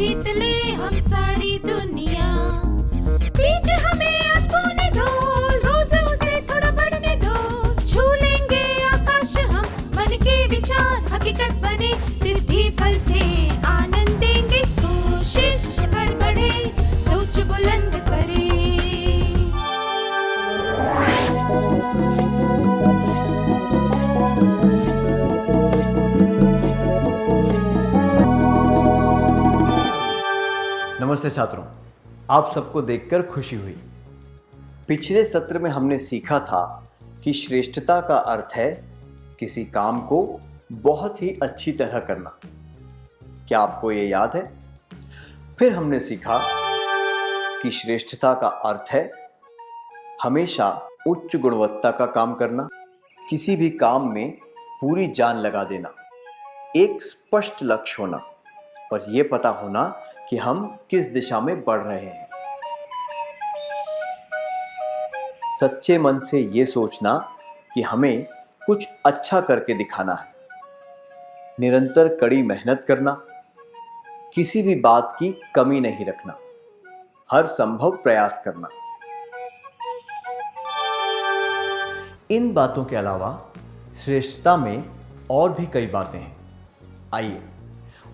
जीत ले हम सारी दुनिया। बीच हमें आज बोने दो, रोज उसे थोड़ा बढ़ने दो। छू लेंगे आकाश हम, मन के विचार हकीकत बने। सिद्धि फल से आनंद देंगे, कोशिश कर बढ़े, सोच बुलंद करे। नमस्ते छात्रों, आप सबको देखकर खुशी हुई। पिछले सत्र में हमने सीखा था कि श्रेष्ठता का अर्थ है किसी काम को बहुत ही अच्छी तरह करना। क्या आपको ये याद है? फिर हमने सीखा कि श्रेष्ठता का अर्थ है हमेशा उच्च गुणवत्ता का काम करना, किसी भी काम में पूरी जान लगा देना, एक स्पष्ट लक्ष्य होना और ये पता होना कि हम किस दिशा में बढ़ रहे हैं। सच्चे मन से ये सोचना कि हमें कुछ अच्छा करके दिखाना है, निरंतर कड़ी मेहनत करना, किसी भी बात की कमी नहीं रखना, हर संभव प्रयास करना। इन बातों के अलावा श्रेष्ठता में और भी कई बातें हैं। आइए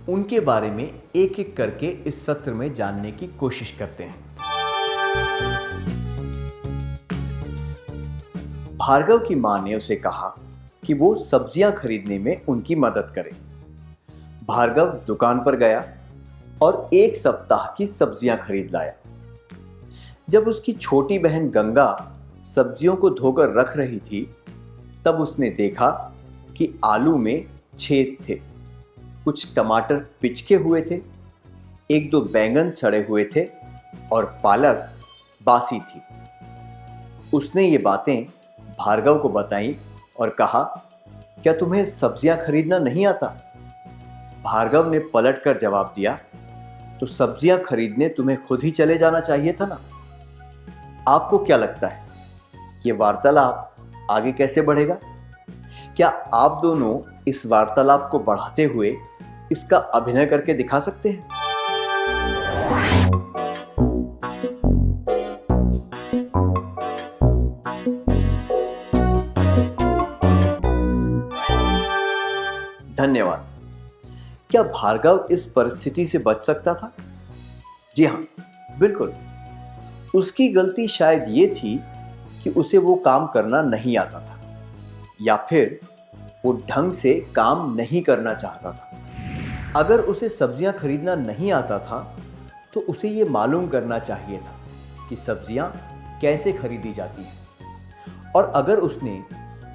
उनके बारे में एक एक करके इस सत्र में जानने की कोशिश करते हैं। भार्गव की मां ने उसे कहा कि वो सब्जियां खरीदने में उनकी मदद करे। भार्गव दुकान पर गया और एक सप्ताह की सब्जियां खरीद लाया। जब उसकी छोटी बहन गंगा सब्जियों को धोकर रख रही थी, तब उसने देखा कि आलू में छेद थे, कुछ टमाटर पिचके हुए थे, एक दो बैंगन सड़े हुए थे और पालक बासी थी। उसने ये बातें भार्गव को बताईं और कहा, क्या तुम्हें सब्जियां खरीदना नहीं आता? भार्गव ने पलटकर जवाब दिया, तो सब्जियां खरीदने तुम्हें खुद ही चले जाना चाहिए था ना। आपको क्या लगता है ये वार्तालाप आगे कैसे बढ़ेगा? क्या आप दोनों इस वार्तालाप को बढ़ाते हुए इसका अभिनय करके दिखा सकते हैं? धन्यवाद। क्या भार्गव इस परिस्थिति से बच सकता था? जी हां, बिल्कुल। उसकी गलती शायद ये थी कि उसे वो काम करना नहीं आता था, या फिर वो ढंग से काम नहीं करना चाहता था। अगर उसे सब्जियां खरीदना नहीं आता था तो उसे ये मालूम करना चाहिए था कि सब्जियां कैसे खरीदी जाती हैं, और अगर उसने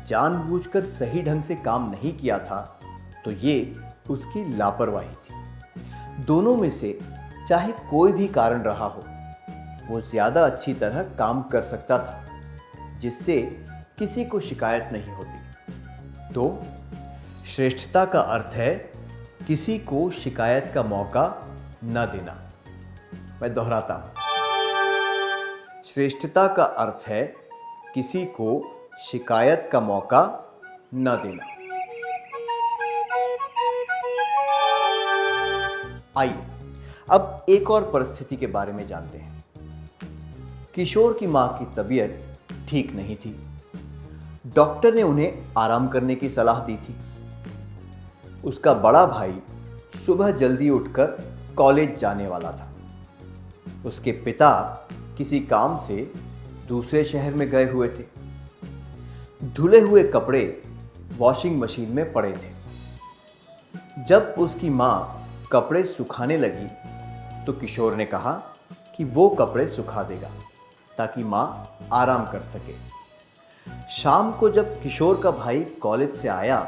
जानबूझकर सही ढंग से काम नहीं किया था तो ये उसकी लापरवाही थी। दोनों में से चाहे कोई भी कारण रहा हो, वो ज़्यादा अच्छी तरह काम कर सकता था, जिससे किसी को शिकायत नहीं होती। तो श्रेष्ठता का अर्थ है किसी को शिकायत का मौका न देना। मैं दोहराता हूं, श्रेष्ठता का अर्थ है किसी को शिकायत का मौका न देना। आइए अब एक और परिस्थिति के बारे में जानते हैं। किशोर की मां की तबीयत ठीक नहीं थी। डॉक्टर ने उन्हें आराम करने की सलाह दी थी। उसका बड़ा भाई सुबह जल्दी उठकर कॉलेज जाने वाला था। उसके पिता किसी काम से दूसरे शहर में गए हुए थे। धुले हुए कपड़े वॉशिंग मशीन में पड़े थे। जब उसकी मां कपड़े सुखाने लगी तो किशोर ने कहा कि वो कपड़े सुखा देगा ताकि मां आराम कर सके। शाम को जब किशोर का भाई कॉलेज से आया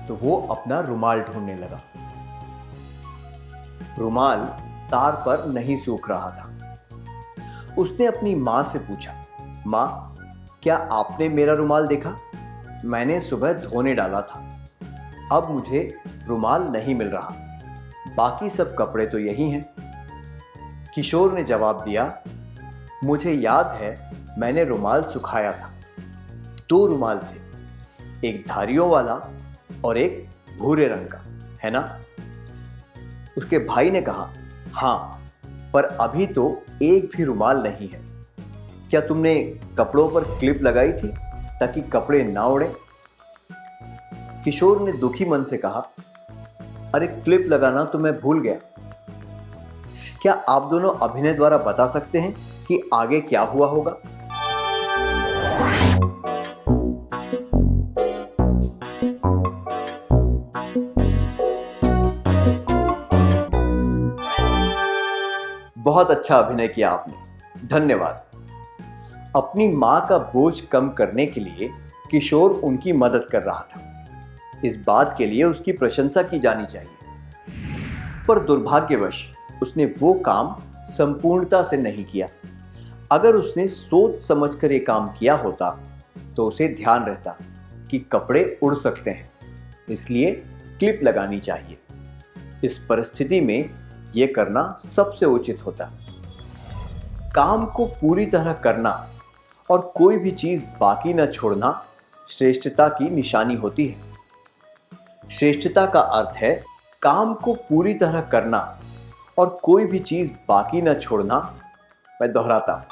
तो वो अपना रुमाल ढूंढने लगा। रुमाल तार पर नहीं सूख रहा था। उसने अपनी मां से पूछा, मां, क्या आपने मेरा रुमाल देखा? मैंने सुबह धोने डाला था, अब मुझे रुमाल नहीं मिल रहा, बाकी सब कपड़े तो यही हैं। किशोर ने जवाब दिया, मुझे याद है मैंने रुमाल सुखाया था। 2 रुमाल थे, एक धारियों वाला और एक भूरे रंग का, है ना? उसके भाई ने कहा, हाँ, पर अभी तो एक भी रुमाल नहीं है। क्या तुमने कपड़ों पर क्लिप लगाई थी ताकि कपड़े ना उड़े? किशोर ने दुखी मन से कहा, अरे क्लिप लगाना तो मैं भूल गया। क्या आप दोनों अभिनय द्वारा बता सकते हैं कि आगे क्या हुआ होगा? बहुत अच्छा अभिनय किया आपने, धन्यवाद। अपनी मां का बोझ कम करने के लिए किशोर उनकी मदद कर रहा था। इस बात के लिए उसकी प्रशंसा की जानी चाहिए, पर दुर्भाग्यवश उसने वो काम संपूर्णता से नहीं किया। अगर उसने सोच समझकर ये काम किया होता तो उसे ध्यान रहता कि कपड़े उड़ सकते हैं, इसलिए क्लिप लगानी चाहिए। इस परिस्थिति में यह करना सबसे उचित होता। काम को पूरी तरह करना और कोई भी चीज बाकी न छोड़ना श्रेष्ठता की निशानी होती है। श्रेष्ठता का अर्थ है काम को पूरी तरह करना और कोई भी चीज बाकी न छोड़ना। मैं दोहराता हूं,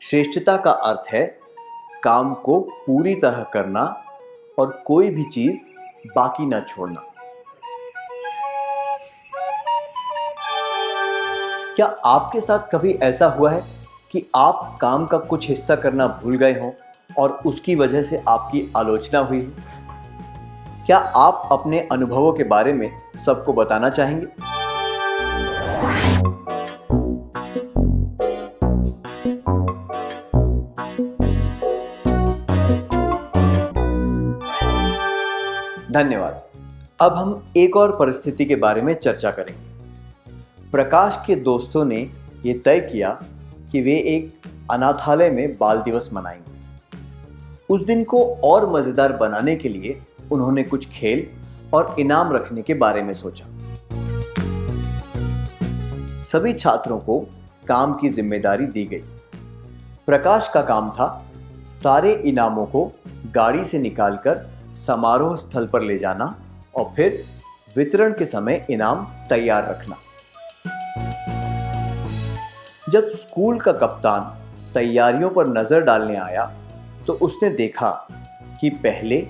श्रेष्ठता का अर्थ है काम को पूरी तरह करना और कोई भी चीज बाकी न छोड़ना। क्या आपके साथ कभी ऐसा हुआ है कि आप काम का कुछ हिस्सा करना भूल गए हों और उसकी वजह से आपकी आलोचना हुई हो? क्या आप अपने अनुभवों के बारे में सबको बताना चाहेंगे? धन्यवाद। अब हम एक और परिस्थिति के बारे में चर्चा करेंगे। प्रकाश के दोस्तों ने यह तय किया कि वे एक अनाथालय में बाल दिवस मनाएंगे। उस दिन को और मजेदार बनाने के लिए उन्होंने कुछ खेल और इनाम रखने के बारे में सोचा। सभी छात्रों को काम की जिम्मेदारी दी गई। प्रकाश का काम था सारे इनामों को गाड़ी से निकालकर समारोह स्थल पर ले जाना और फिर वितरण के समय इनाम तैयार रखना। जब स्कूल का कप्तान तैयारियों पर नजर डालने आया तो उसने देखा कि पहले,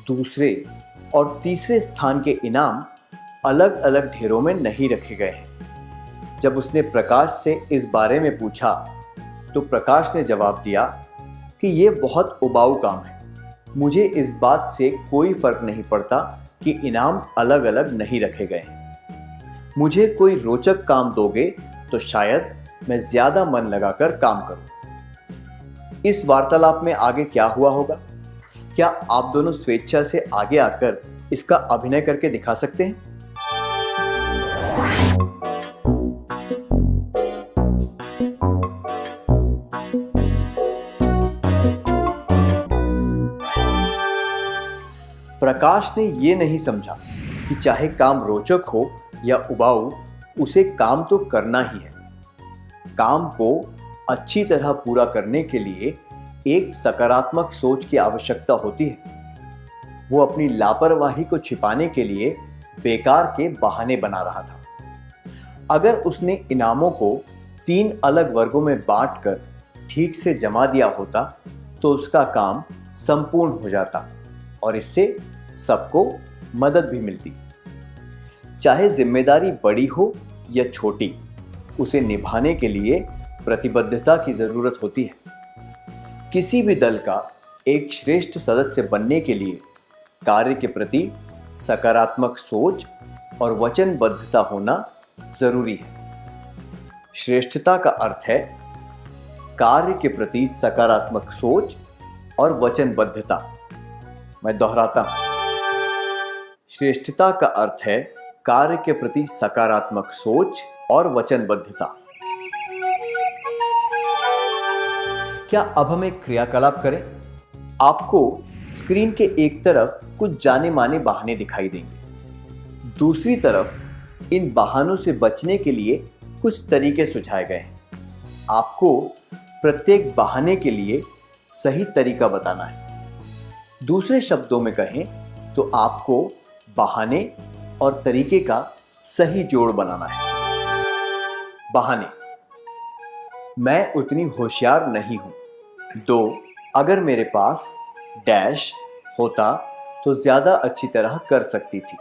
दूसरे और तीसरे स्थान के इनाम अलग अलग ढेरों में नहीं रखे गए हैं। जब उसने प्रकाश से इस बारे में पूछा तो प्रकाश ने जवाब दिया कि यह बहुत उबाऊ काम है। मुझे इस बात से कोई फर्क नहीं पड़ता कि इनाम अलग अलग नहीं रखे गए हैं। मुझे कोई रोचक काम दोगे तो शायद मैं ज्यादा मन लगाकर काम करूं। इस वार्तालाप में आगे क्या हुआ होगा? क्या आप दोनों स्वेच्छा से आगे आकर इसका अभिनय करके दिखा सकते हैं? प्रकाश ने यह नहीं समझा कि चाहे काम रोचक हो या उबाऊ, उसे काम तो करना ही है। काम को अच्छी तरह पूरा करने के लिए एक सकारात्मक सोच की आवश्यकता होती है। वो अपनी लापरवाही को छिपाने के लिए बेकार के बहाने बना रहा था। अगर उसने इनामों को 3 अलग वर्गों में बांटकर ठीक से जमा दिया होता तो उसका काम संपूर्ण हो जाता और इससे सबको मदद भी मिलती। चाहे जिम्मेदारी बड़ी हो या छोटी, उसे निभाने के लिए प्रतिबद्धता की जरूरत होती है। किसी भी दल का एक श्रेष्ठ सदस्य बनने के लिए कार्य के प्रति सकारात्मक सोच और वचनबद्धता होना जरूरी है। श्रेष्ठता का अर्थ है कार्य के प्रति सकारात्मक सोच और वचनबद्धता। मैं दोहराता हूं, श्रेष्ठता का अर्थ है कार्य के प्रति सकारात्मक सोच और वचनबद्धता। क्या अब हम एक क्रियाकलाप करें? आपको स्क्रीन के एक तरफ कुछ जाने माने बहाने दिखाई देंगे, दूसरी तरफ इन बहानों से बचने के लिए कुछ तरीके सुझाए गए हैं। आपको प्रत्येक बहाने के लिए सही तरीका बताना है। दूसरे शब्दों में कहें तो आपको बहाने और तरीके का सही जोड़ बनाना है। बहाने। मैं उतनी होशियार नहीं हूं। 2, अगर मेरे पास डैश होता तो ज्यादा अच्छी तरह कर सकती थी।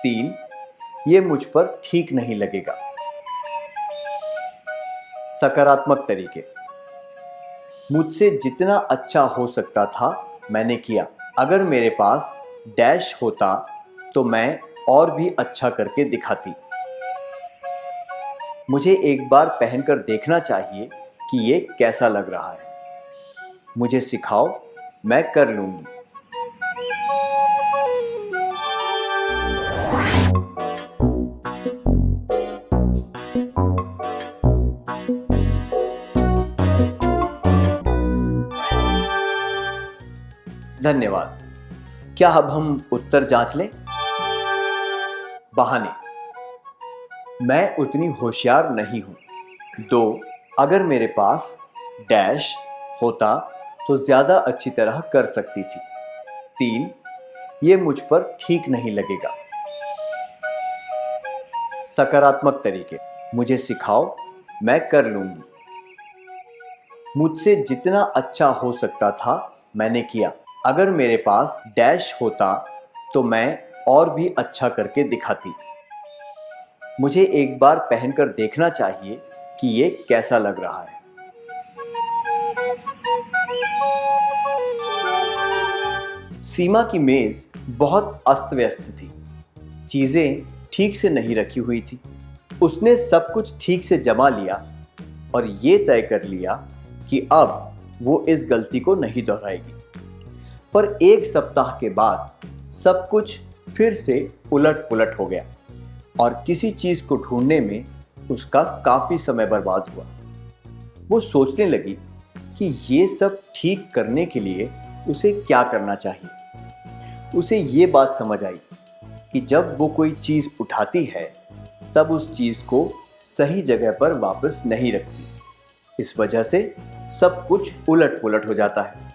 3, ये मुझ पर ठीक नहीं लगेगा। सकारात्मक तरीके। मुझसे जितना अच्छा हो सकता था मैंने किया। अगर मेरे पास डैश होता तो मैं और भी अच्छा करके दिखाती। मुझे एक बार पहनकर देखना चाहिए कि ये कैसा लग रहा है। मुझे सिखाओ, मैं कर लूंगी। धन्यवाद। क्या अब हम उत्तर जांच लें? बहाने। मैं उतनी होशियार नहीं हूं। 2, अगर मेरे पास डैश होता तो ज्यादा अच्छी तरह कर सकती थी। 3, ये मुझ पर ठीक नहीं लगेगा। सकारात्मक तरीके। मुझे सिखाओ, मैं कर लूंगी। मुझसे जितना अच्छा हो सकता था मैंने किया। अगर मेरे पास डैश होता तो मैं और भी अच्छा करके दिखाती। मुझे एक बार पहनकर देखना चाहिए कि ये कैसा लग रहा है। सीमा की मेज बहुत अस्त व्यस्त थी। चीजें ठीक से नहीं रखी हुई थी। उसने सब कुछ ठीक से जमा लिया और ये तय कर लिया कि अब वो इस गलती को नहीं दोहराएगी। पर 1 सप्ताह के बाद सब कुछ फिर से उलट-पुलट हो गया और किसी चीज को ढूंढने में उसका काफी समय बर्बाद हुआ। वो सोचने लगी कि ये सब ठीक करने के लिए उसे क्या करना चाहिए। उसे ये बात समझ आई कि जब वो कोई चीज उठाती है तब उस चीज को सही जगह पर वापस नहीं रखती। इस वजह से सब कुछ उलट-पुलट हो जाता है।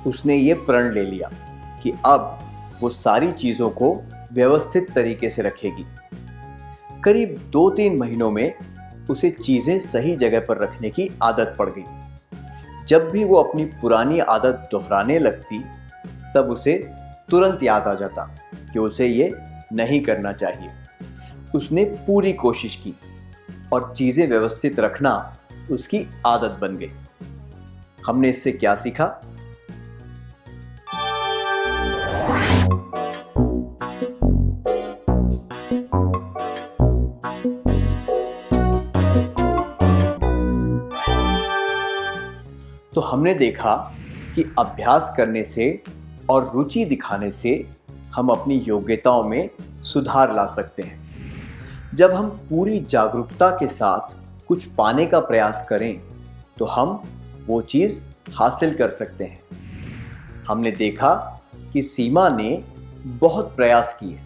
उसने ये प्रण ले लिया कि अब वो सारी चीजों को व्यवस्थित तरीके से रखेगी। करीब 2-3 महीनों में उसे चीजें सही जगह पर रखने की आदत पड़ गई। जब भी वो अपनी पुरानी आदत दोहराने लगती तब उसे तुरंत याद आ जाता कि उसे ये नहीं करना चाहिए। उसने पूरी कोशिश की और चीजें व्यवस्थित रखना उसकी आदत बन गई। हमने इससे क्या सीखा? तो हमने देखा कि अभ्यास करने से और रुचि दिखाने से हम अपनी योग्यताओं में सुधार ला सकते हैं। जब हम पूरी जागरूकता के साथ कुछ पाने का प्रयास करें तो हम वो चीज़ हासिल कर सकते हैं। हमने देखा कि सीमा ने बहुत प्रयास किए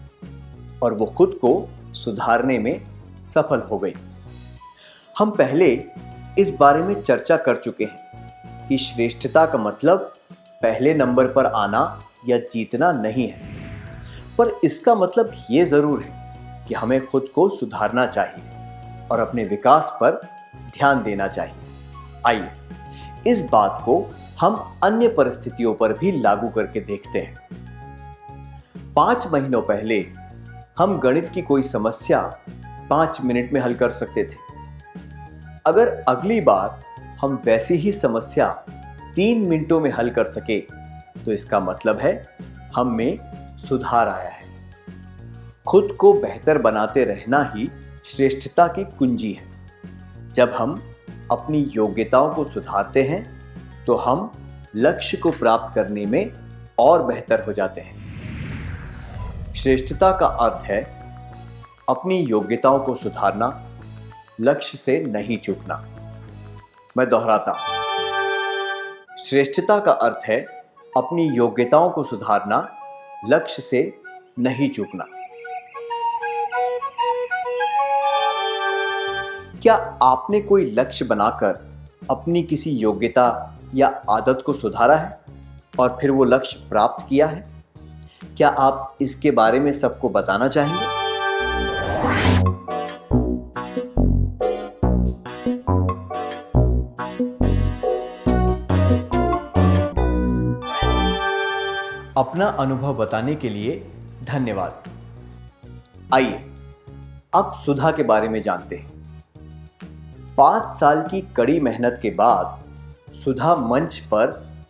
और वो खुद को सुधारने में सफल हो गई। हम पहले इस बारे में चर्चा कर चुके हैं कि श्रेष्ठता का मतलब पहले नंबर पर आना या जीतना नहीं है, पर इसका मतलब ये जरूर है कि हमें खुद को सुधारना चाहिए और अपने विकास पर ध्यान देना चाहिए। आइए इस बात को हम अन्य परिस्थितियों पर भी लागू करके देखते हैं। 5 महीनों पहले हम गणित की कोई समस्या 5 मिनट में हल कर सकते थे। अगर अगली बार हम वैसी ही समस्या 3 मिनटों में हल कर सके तो इसका मतलब है हम में सुधार आया है। खुद को बेहतर बनाते रहना ही श्रेष्ठता की कुंजी है। जब हम अपनी योग्यताओं को सुधारते हैं तो हम लक्ष्य को प्राप्त करने में और बेहतर हो जाते हैं। श्रेष्ठता का अर्थ है अपनी योग्यताओं को सुधारना, लक्ष्य से नहीं चूकना। मैं दोहराता हूं, श्रेष्ठता का अर्थ है अपनी योग्यताओं को सुधारना, लक्ष्य से नहीं चूकना। क्या आपने कोई लक्ष्य बनाकर अपनी किसी योग्यता या आदत को सुधारा है और फिर वो लक्ष्य प्राप्त किया है? क्या आप इसके बारे में सबको बताना चाहेंगे? अपना अनुभव बताने के लिए धन्यवाद। आइए अब सुधा के बारे में जानते हैं। 5 साल की कड़ी मेहनत के बाद सुधा मंच पर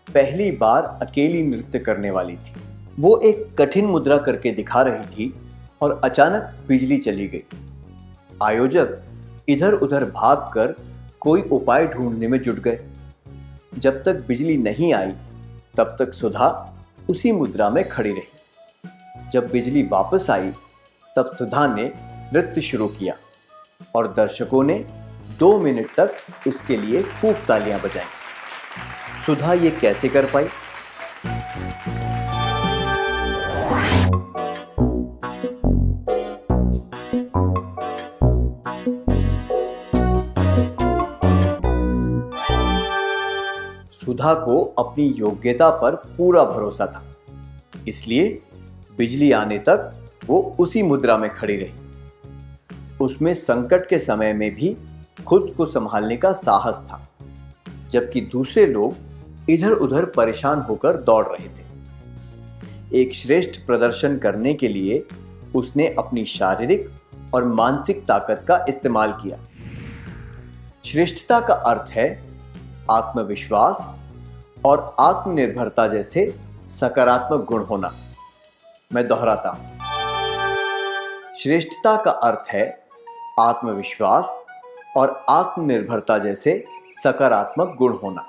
पहली बार अकेली नृत्य करने वाली थी। वो एक कठिन मुद्रा करके दिखा रही थी और अचानक बिजली चली गई। आयोजक इधर उधर भागकर कोई उपाय ढूंढने में जुट गए। जब तक बिजली नहीं आई तब तक सुधा उसी मुद्रा में खड़ी रही। जब बिजली वापस आई तब सुधा ने नृत्य शुरू किया और दर्शकों ने 2 मिनट तक उसके लिए खूब तालियां बजाई। सुधा ये कैसे कर पाई? सुधा को अपनी योग्यता पर पूरा भरोसा था, इसलिए बिजली आने तक वो उसी मुद्रा में खड़ी रही। उसमें संकट के समय में भी खुद को संभालने का साहस था, जबकि दूसरे लोग इधर उधर परेशान होकर दौड़ रहे थे। एक श्रेष्ठ प्रदर्शन करने के लिए उसने अपनी शारीरिक और मानसिक ताकत का इस्तेमाल किया। श्रेष्ठता का अर्थ है आत्मविश्वास और आत्मनिर्भरता जैसे सकारात्मक गुण होना। मैं दोहराता हूं, श्रेष्ठता का अर्थ है आत्मविश्वास और आत्मनिर्भरता जैसे सकारात्मक गुण होना।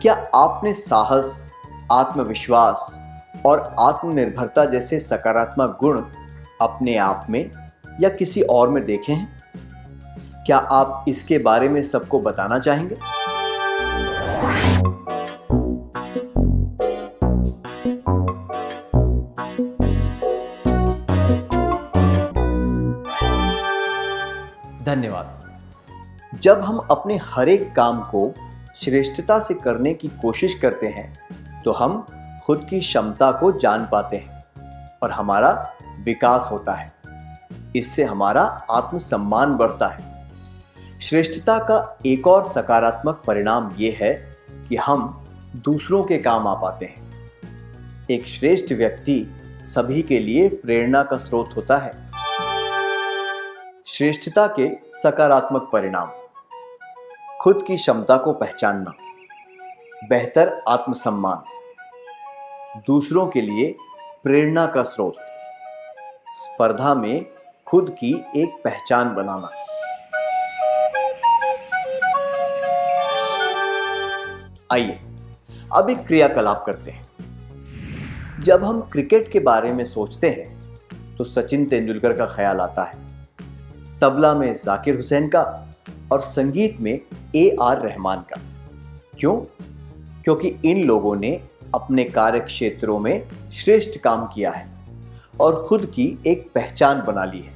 क्या आपने साहस, आत्मविश्वास और आत्मनिर्भरता जैसे सकारात्मक गुण अपने आप में या किसी और में देखे हैं? क्या आप इसके बारे में सबको बताना चाहेंगे? धन्यवाद। जब हम अपने हर एक काम को श्रेष्ठता से करने की कोशिश करते हैं तो हम खुद की क्षमता को जान पाते हैं और हमारा विकास होता है। इससे हमारा आत्मसम्मान बढ़ता है। श्रेष्ठता का एक और सकारात्मक परिणाम यह है कि हम दूसरों के काम आ पाते हैं। एक श्रेष्ठ व्यक्ति सभी के लिए प्रेरणा का स्रोत होता है। श्रेष्ठता के सकारात्मक परिणाम: खुद की क्षमता को पहचानना, बेहतर आत्मसम्मान, दूसरों के लिए प्रेरणा का स्रोत, स्पर्धा में खुद की एक पहचान बनाना। आइए अब एक क्रियाकलाप करते हैं। जब हम क्रिकेट के बारे में सोचते हैं तो सचिन तेंदुलकर का ख्याल आता है, तबला में जाकिर हुसैन का और संगीत में AR रहमान का। क्यों? क्योंकि इन लोगों ने अपने कार्य क्षेत्रों में श्रेष्ठ काम किया है और खुद की एक पहचान बना ली है।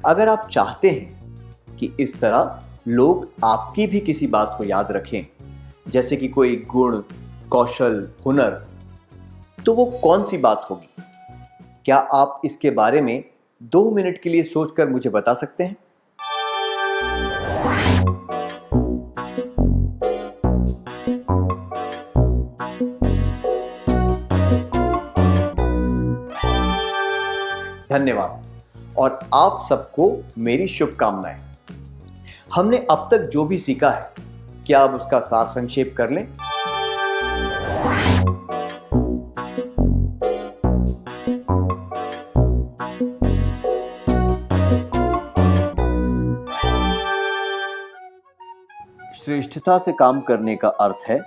अगर आप चाहते हैं कि इस तरह लोग आपकी भी किसी बात को याद रखें, जैसे कि कोई गुण, कौशल, हुनर, तो वो कौन सी बात होगी? क्या आप इसके बारे में 2 मिनट के लिए सोचकर मुझे बता सकते हैं? धन्यवाद और आप सबको मेरी शुभकामनाएं। हमने अब तक जो भी सीखा है, क्या अब उसका सार संक्षेप कर लें? श्रेष्ठता से काम करने का अर्थ है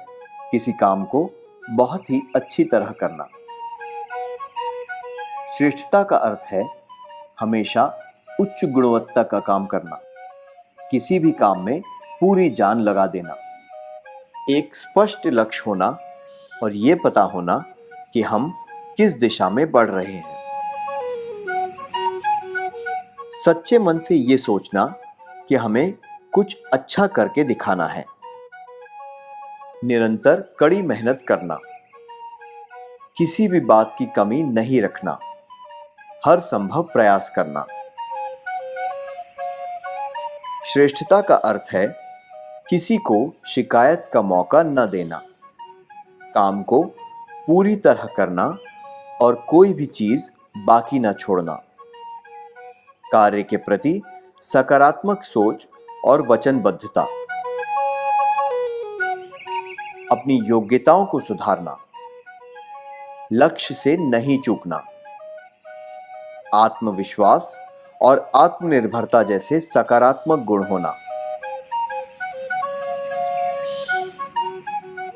किसी काम को बहुत ही अच्छी तरह करना। श्रेष्ठता का अर्थ है हमेशा उच्च गुणवत्ता का काम करना, किसी भी काम में पूरी जान लगा देना, एक स्पष्ट लक्ष्य होना और ये पता होना कि हम किस दिशा में बढ़ रहे हैं। सच्चे मन से ये सोचना कि हमें कुछ अच्छा करके दिखाना है। निरंतर कड़ी मेहनत करना, किसी भी बात की कमी नहीं रखना, हर संभव प्रयास करना। श्रेष्ठता का अर्थ है किसी को शिकायत का मौका न देना, काम को पूरी तरह करना और कोई भी चीज बाकी न छोड़ना, कार्य के प्रति सकारात्मक सोच और वचनबद्धता, अपनी योग्यताओं को सुधारना, लक्ष्य से नहीं चूकना, आत्मविश्वास और आत्मनिर्भरता जैसे सकारात्मक गुण होना,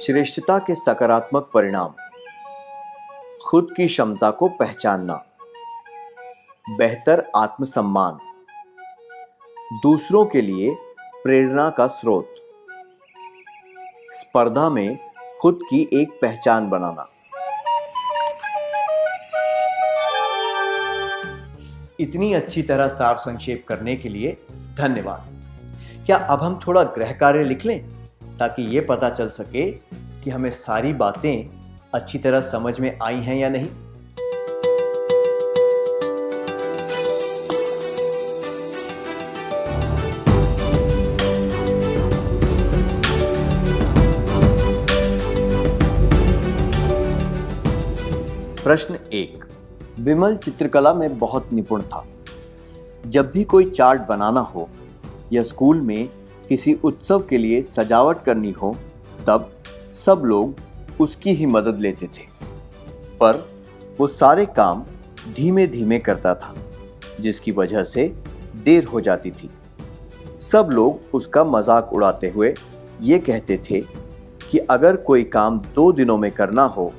श्रेष्ठता के सकारात्मक परिणाम, खुद की क्षमता को पहचानना, बेहतर आत्मसम्मान, दूसरों के लिए प्रेरणा का स्रोत, स्पर्धा में खुद की एक पहचान बनाना। इतनी अच्छी तरह सार संक्षेप करने के लिए धन्यवाद। क्या अब हम थोड़ा गृह कार्य लिख लें ताकि ये पता चल सके कि हमें सारी बातें अच्छी तरह समझ में आई हैं या नहीं? प्रश्न 1। विमल चित्रकला में बहुत निपुण था। जब भी कोई चार्ट बनाना हो या स्कूल में किसी उत्सव के लिए सजावट करनी हो, तब सब लोग उसकी ही मदद लेते थे, पर वो सारे काम धीमे धीमे करता था, जिसकी वजह से देर हो जाती थी। सब लोग उसका मजाक उड़ाते हुए ये कहते थे कि अगर कोई काम 2 दिनों में करना हो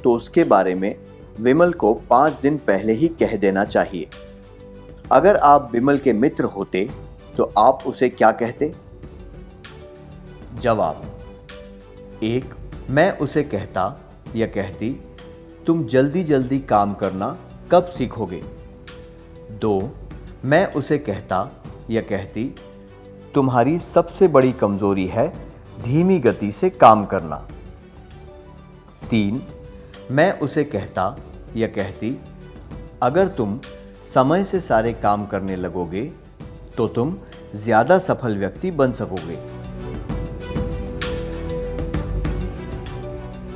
तो उसके बारे में विमल को 5 दिन पहले ही कह देना चाहिए। अगर आप विमल के मित्र होते तो आप उसे क्या कहते? जवाब: 1. मैं उसे कहता या कहती, तुम जल्दी जल्दी काम करना कब सीखोगे? 2. मैं उसे कहता या कहती, तुम्हारी सबसे बड़ी कमजोरी है धीमी गति से काम करना। 3. मैं उसे कहता या कहती, अगर तुम समय से सारे काम करने लगोगे तो तुम ज्यादा सफल व्यक्ति बन सकोगे।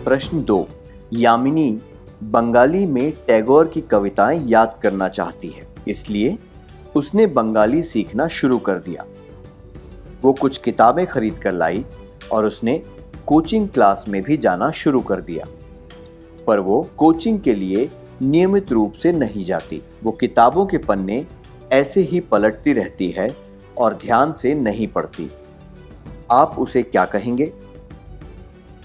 प्रश्न 2। यामिनी बंगाली में टैगोर की कविताएं याद करना चाहती है, इसलिए उसने बंगाली सीखना शुरू कर दिया। वो कुछ किताबें खरीद कर लाई और उसने कोचिंग क्लास में भी जाना शुरू कर दिया, पर वो कोचिंग के लिए नियमित रूप से नहीं जाती। वो किताबों के पन्ने ऐसे ही पलटती रहती है और ध्यान से नहीं पढ़ती। आप उसे क्या कहेंगे?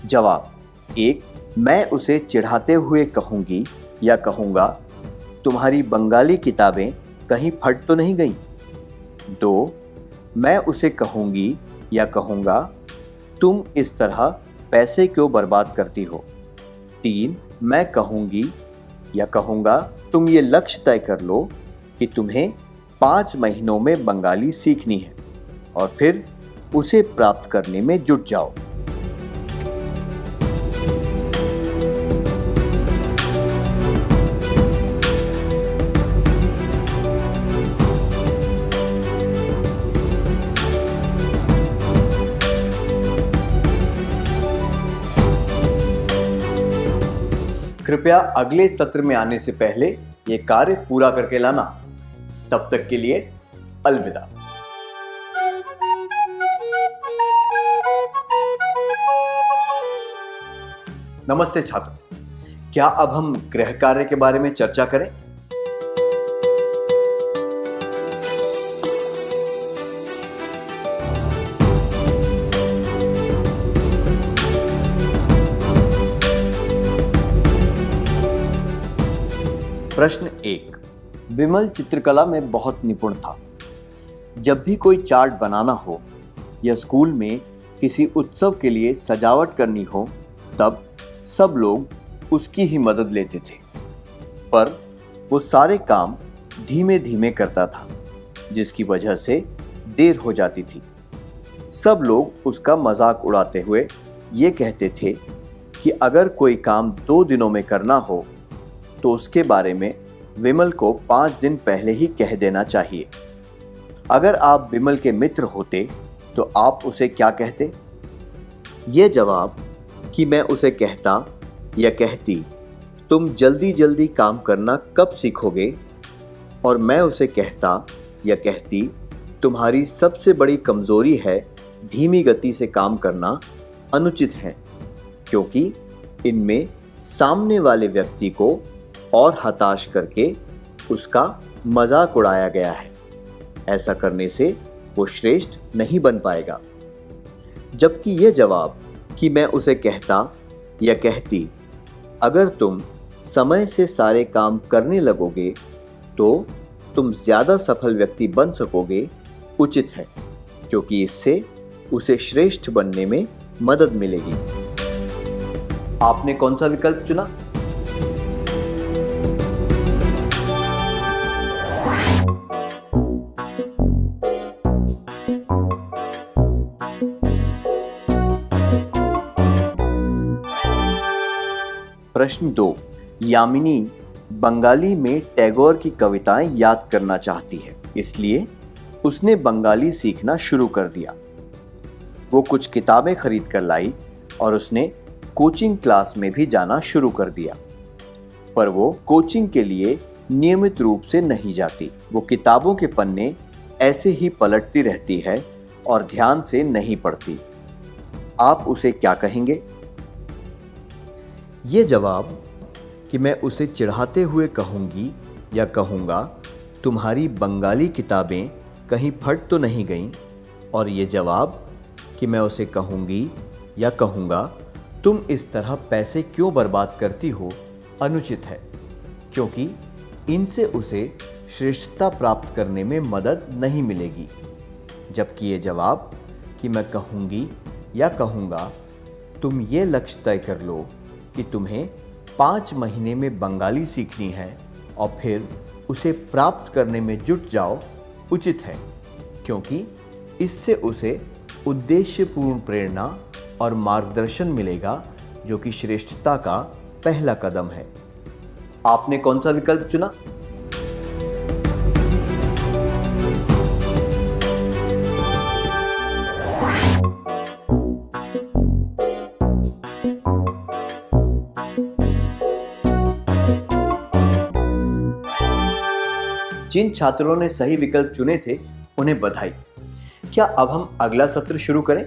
जवाब: 1. मैं उसे चिढ़ाते हुए कहूंगी या कहूंगा, तुम्हारी बंगाली किताबें कहीं फट तो नहीं गई। 2. मैं उसे कहूंगी या कहूंगा, तुम इस तरह पैसे क्यों बर्बाद करती हो। 3. मैं कहूंगी या कहूंगा, तुम ये लक्ष्य तय कर लो कि तुम्हें 5 महीनों में बंगाली सीखनी है और फिर उसे प्राप्त करने में जुट जाओ। कृपया अगले सत्र में आने से पहले ये कार्य पूरा करके लाना। तब तक के लिए अलविदा। नमस्ते छात्र, क्या अब हम गृह कार्य के बारे में चर्चा करें? प्रश्न 1। विमल चित्रकला में बहुत निपुण था। जब भी कोई चार्ट बनाना हो या स्कूल में किसी उत्सव के लिए सजावट करनी हो, तब सब लोग उसकी ही मदद लेते थे, पर वो सारे काम धीमे धीमे करता था, जिसकी वजह से देर हो जाती थी। सब लोग उसका मजाक उड़ाते हुए ये कहते थे कि अगर कोई काम 2 दिनों में करना हो तो उसके बारे में विमल को 5 दिन पहले ही कह देना चाहिए। अगर आप विमल के मित्र होते तो आप उसे क्या कहते? ये जवाब कि मैं उसे कहता या कहती, तुम जल्दी जल्दी काम करना कब सीखोगे, और मैं उसे कहता या कहती, तुम्हारी सबसे बड़ी कमजोरी है धीमी गति से काम करना, अनुचित है, क्योंकि इनमें सामने वाले व्यक्ति को और हताश करके उसका मजाक उड़ाया गया है। ऐसा करने से वो श्रेष्ठ नहीं बन पाएगा। जबकि ये जवाब कि मैं उसे कहता या कहती, अगर तुम समय से सारे काम करने लगोगे तो तुम ज्यादा सफल व्यक्ति बन सकोगे, उचित है, क्योंकि इससे उसे श्रेष्ठ बनने में मदद मिलेगी। आपने कौन सा विकल्प चुना? प्रश्न 2। यामिनी बंगाली में टैगोर की कविताएं याद करना चाहती है, इसलिए उसने बंगाली सीखना शुरू कर दिया। वो कुछ किताबें खरीद कर लाई और उसने कोचिंग क्लास में भी जाना शुरू कर दिया, पर वो कोचिंग के लिए नियमित रूप से नहीं जाती। वो किताबों के पन्ने ऐसे ही पलटती रहती है और ध्यान से नहीं पढ़ती। आप उसे क्या कहेंगे? ये जवाब कि मैं उसे चिढ़ाते हुए कहूँगी या कहूँगा, तुम्हारी बंगाली किताबें कहीं फट तो नहीं गईं, और ये जवाब कि मैं उसे कहूँगी या कहूँगा, तुम इस तरह पैसे क्यों बर्बाद करती हो, अनुचित है, क्योंकि इनसे उसे श्रेष्ठता प्राप्त करने में मदद नहीं मिलेगी। जबकि ये जवाब कि मैं कहूँगी या कहूँगा, तुम ये लक्ष्य तय कर लो कि तुम्हें 5 महीने में बंगाली सीखनी है और फिर उसे प्राप्त करने में जुट जाओ, उचित है, क्योंकि इससे उसे उद्देश्यपूर्ण प्रेरणा और मार्गदर्शन मिलेगा, जो कि श्रेष्ठता का पहला कदम है। आपने कौन सा विकल्प चुना? जिन छात्रों ने सही विकल्प चुने थे उन्हें बधाई। क्या अब हम अगला सत्र शुरू करें?